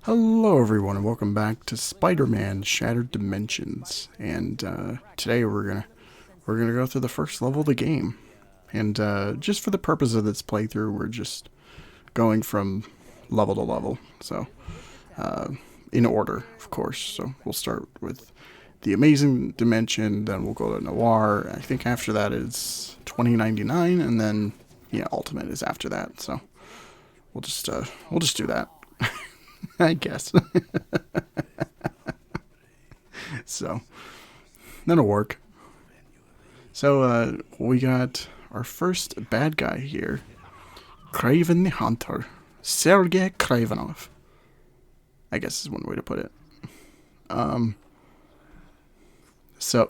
Hello everyone and welcome back to Spider-Man Shattered Dimensions. And today we're gonna go through the first level of the game. And just for the purpose of this playthrough, we're just going from level to level. So in order, of course. So we'll start with the Amazing Dimension, then we'll go to Noir. I think after that is 2099, and then yeah, Ultimate is after that. So we'll just do that. I guess. So that'll work. So we got our first bad guy here, Kraven the Hunter, Sergei Kravin-Off. I guess is one way to put it. So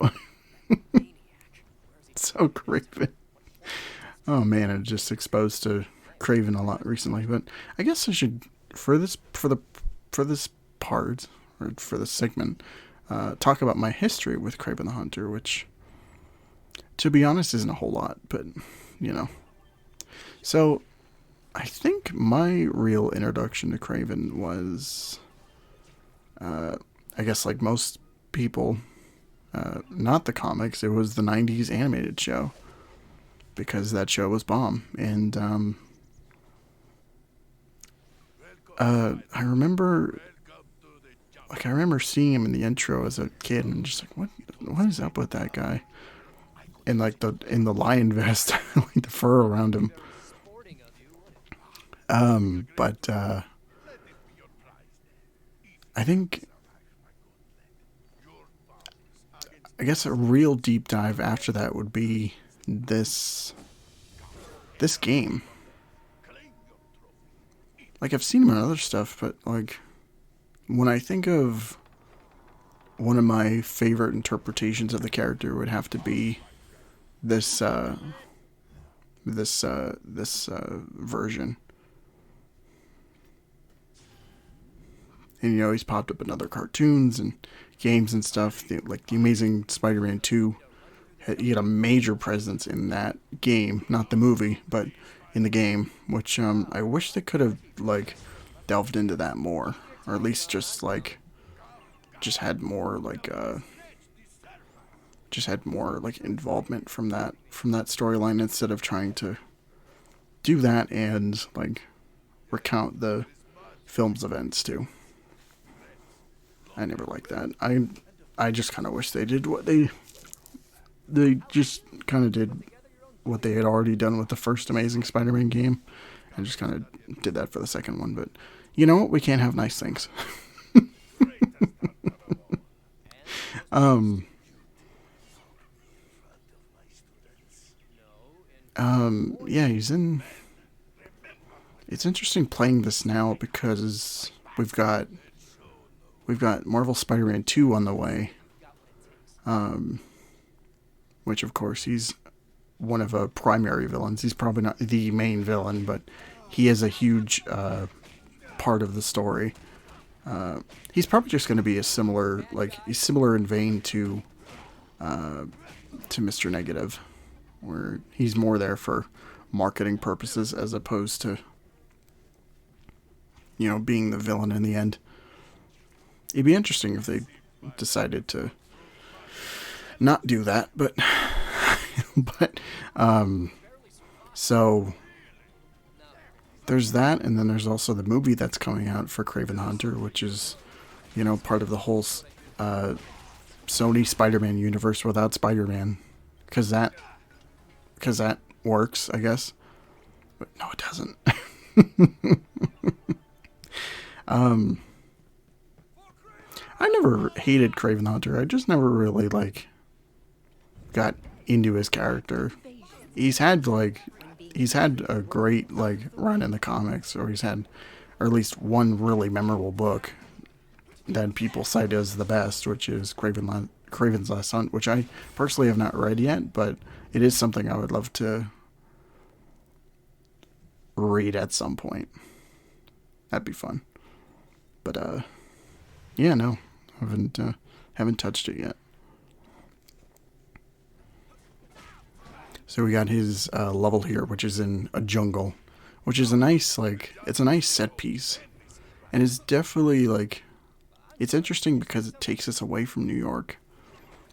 so Kraven. Oh man, I'm just exposed to Kraven a lot recently, but I guess I should for this part or for this segment talk about my history with Kraven the Hunter, which, to be honest, isn't a whole lot, but you know. So, I think my real introduction to Kraven was, I guess, like most people, not the comics. It was the '90s animated show because that show was bomb, and I remember. Like, I remember seeing him in the intro as a kid and just like, what is up with that guy? And like in the lion vest, like the fur around him. But I think, I guess a real deep dive after that would be this game. Like, I've seen him in other stuff, but like, when I think of one of my favorite interpretations of the character would have to be this version. And you know, he's popped up in other cartoons and games and stuff. Like the Amazing Spider-Man 2, he had a major presence in that game, not the movie, but in the game, which I wish they could have like delved into that more. Or at least just had more involvement from that storyline instead of trying to do that and like recount the film's events too. I never liked that. I just kind of wish they did what they just kind of did what they had already done with the first Amazing Spider-Man game, and just kind of did that for the second one. But you know what? We can't have nice things. Yeah, he's in. It's interesting playing this now because we've got Marvel Spider-Man 2 on the way. Which of course he's one of a primary villains. He's probably not the main villain, but he is a huge part of the story. He's probably just going to be he's similar in vein to Mr. Negative, where he's more there for marketing purposes as opposed to, you know, being the villain in the end. It'd be interesting if they decided to not do that, but so there's that, and then there's also the movie that's coming out for Kraven Hunter, which is, you know, part of the whole Sony Spider-Man universe without Spider-Man, because that works, I guess. But no, it doesn't. I never hated Kraven Hunter. I just never really got into his character. He's had a great run in the comics, or or at least one really memorable book that people cite as the best, which is Kraven's Last Hunt, which I personally have not read yet, but it is something I would love to read at some point. That'd be fun. But yeah, no, haven't touched it yet. So we got his level here, which is in a jungle, which is a nice it's a nice set piece. And it's definitely like, it's interesting because it takes us away from New York,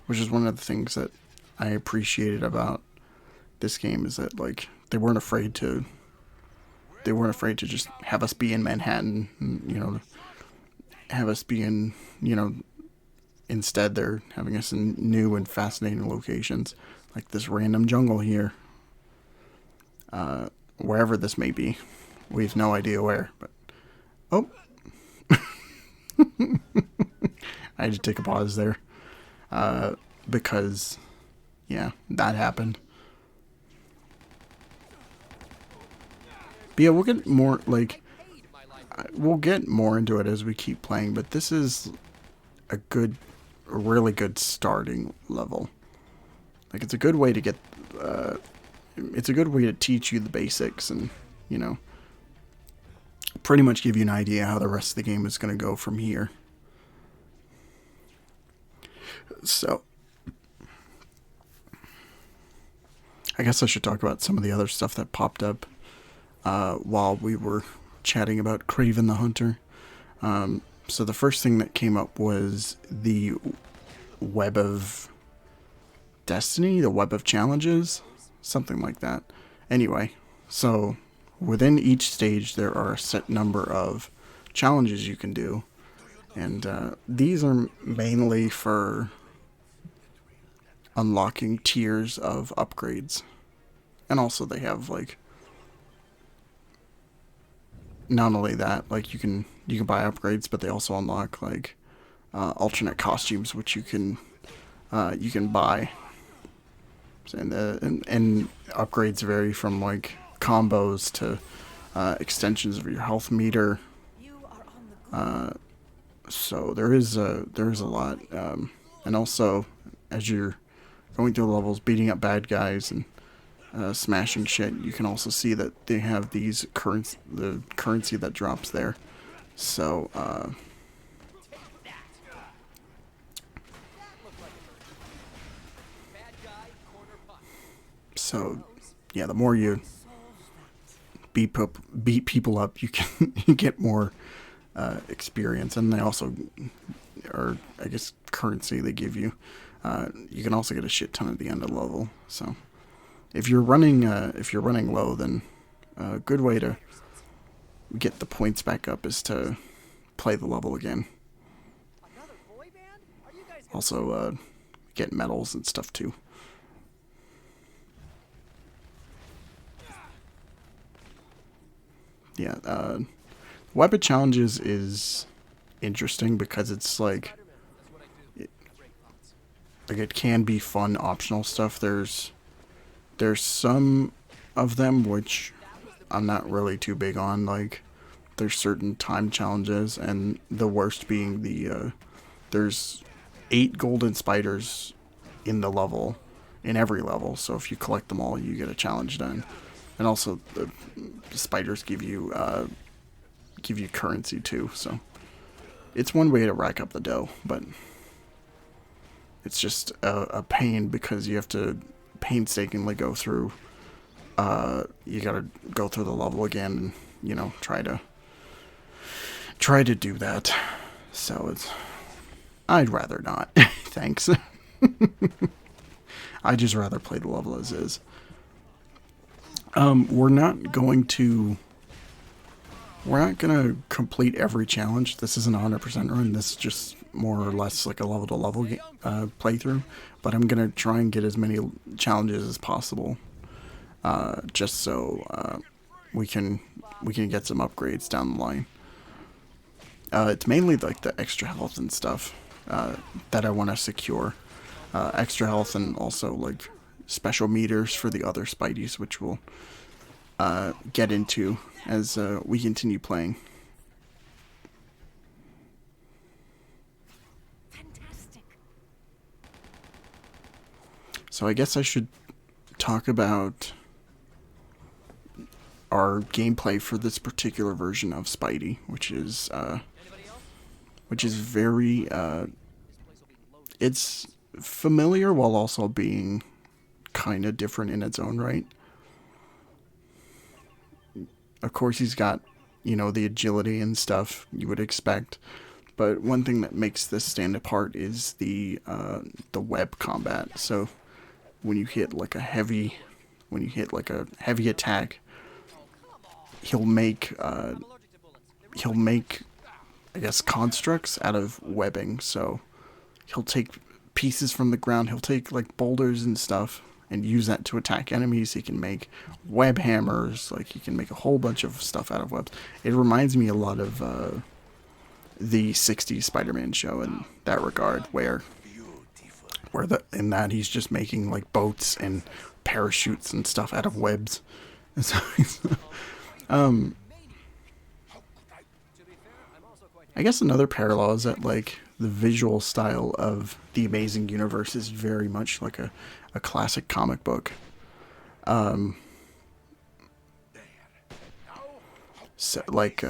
which is one of the things that I appreciated about this game, is that like they weren't afraid to just have us be in Manhattan, and, you know, have us be in, you know, instead they're having us in new and fascinating locations, like this random jungle here, wherever this may be. We have no idea where, but oh, I had to take a pause there, because yeah, that happened. But yeah, we'll get more into it as we keep playing. But this is a really good starting level. Like, it's a good way to get, it's a good way to teach you the basics, and, you know, pretty much give you an idea how the rest of the game is going to go from here. So, I guess I should talk about some of the other stuff that popped up while we were chatting about Kraven the Hunter. So the first thing that came up was the Web of Destiny, the Web of Challenges, something like that. Anyway, so within each stage there are a set number of challenges you can do, and these are mainly for unlocking tiers of upgrades. And also they have, like, not only that, like, you can buy upgrades, but they also unlock, like, alternate costumes, which you can buy. And upgrades vary from, like, combos to extensions of your health meter. So there is a lot, and also as you're going through the levels, beating up bad guys and smashing shit, you can also see that they have the currency that drops there. So yeah, the more you beat people up, you can you get more experience, and they also, or I guess currency they give you. You can also get a shit ton at the end of the level. So if you're running low, then a good way to get the points back up is to play the level again. Also, get medals and stuff too. Yeah, Weapon Challenges is interesting because it's like it can be fun optional stuff. There's some of them which I'm not really too big on. Like, there's certain time challenges, and the worst being there's 8 golden spiders in every level. So if you collect them all, you get a challenge done. And also the spiders give you currency too. So it's one way to rack up the dough, but it's just a pain because you have to painstakingly go through. You gotta go through the level again, and, you know, try to do that. So I'd rather not. Thanks. I'd just rather play the level as is. We're not gonna complete every challenge. This isn't a 100% run. This is just more or less like a level-to-level playthrough. But I'm gonna try and get as many challenges as possible, just so we can get some upgrades down the line. It's mainly like the extra health and stuff that I want to secure. Extra health, and also like special meters for the other Spideys, which we'll get into as we continue playing. Fantastic. So I guess I should talk about our gameplay for this particular version of Spidey, which is very it's familiar while also being kind of different in its own right. Of course, he's got you know, the agility and stuff you would expect. But one thing that makes this stand apart is the web combat. So when you hit like a heavy attack, he'll make I guess constructs out of webbing. So he'll take pieces from the ground, he'll take like boulders and stuff and use that to attack enemies. He can make web hammers, like he can make a whole bunch of stuff out of webs. It reminds me a lot of the 60s Spider-Man show in that regard, where in that he's just making like boats and parachutes and stuff out of webs. And so I guess another parallel is that like the visual style of the Amazing Universe is very much like a classic comic book. So like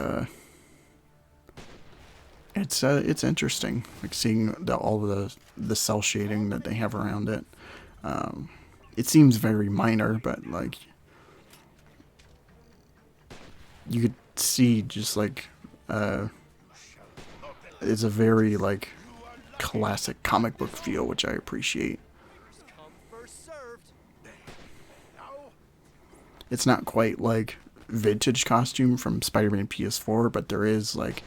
it's interesting, like seeing all the cell shading that they have around it. It seems very minor, but like you could see just like it's a very like classic comic book feel, which I appreciate. It's not quite like vintage costume from Spider-Man PS4, but there is like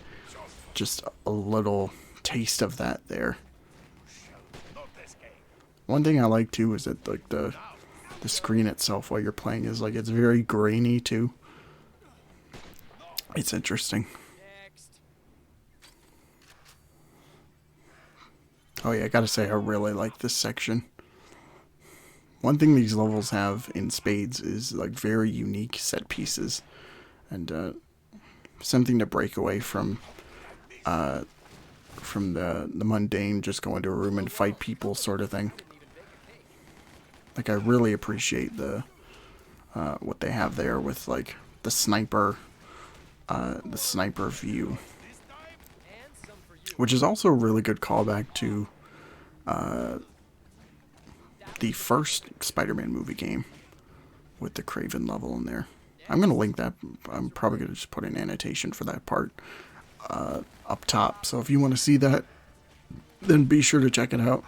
just a little taste of that there. One thing I like too is that like the screen itself while you're playing is like it's very grainy too. It's interesting. Oh yeah, I gotta say I really like this section. One thing these levels have in spades is like very unique set pieces, and something to break away from the mundane, just go into a room and fight people sort of thing. Like I really appreciate the what they have there with like the sniper view, which is also a really good callback to the first Spider-Man movie game with the Kraven level in there. I'm going to link that. I'm probably going to just put an annotation for that part up top. So if you want to see that, then be sure to check it out.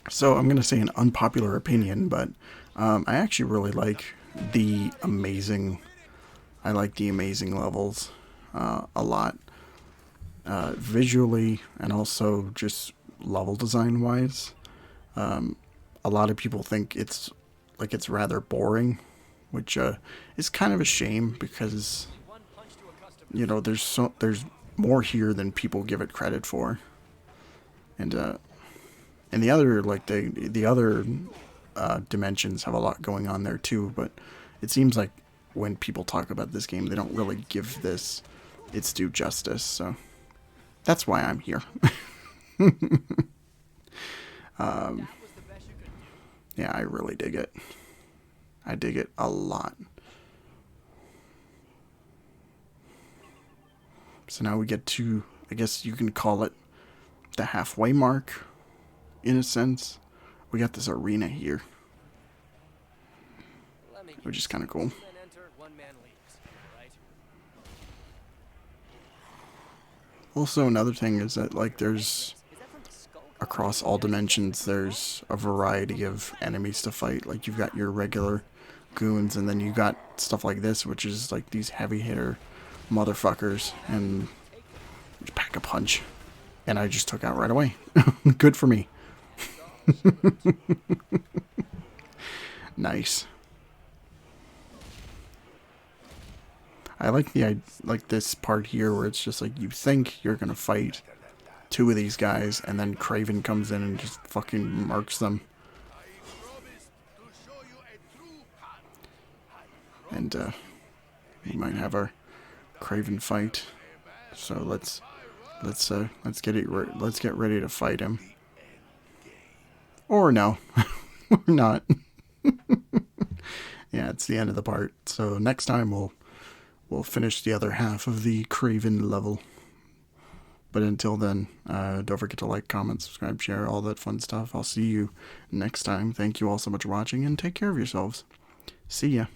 So I'm going to say an unpopular opinion, but I actually really like the amazing levels a lot. Visually and also just level design wise. A lot of people think it's rather boring, which is kind of a shame because, you know, there's more here than people give it credit for. And the other the other dimensions have a lot going on there too, but it seems like when people talk about this game, they don't really give this its due justice. So that's why I'm here. Yeah, I really dig it. I dig it a lot. So now we get to, I guess you can call it the halfway mark, in a sense. We got this arena here, which is kind of cool. Also, another thing is that, like, there's, across all dimensions, there's a variety of enemies to fight. Like, you've got your regular goons, and then you got stuff like this, which is, like, these heavy hitter motherfuckers, and pack a punch. And I just took out right away. Good for me. Nice. I like this part here where it's just like you think you're gonna fight two of these guys, and then Kraven comes in and just fucking murks them. And we might have our Kraven fight. So let's get ready to fight him. Or no, or not. Yeah, it's the end of the part. So next time we'll finish the other half of the Kraven level. But until then, don't forget to like, comment, subscribe, share, all that fun stuff. I'll see you next time. Thank you all so much for watching, and take care of yourselves. See ya.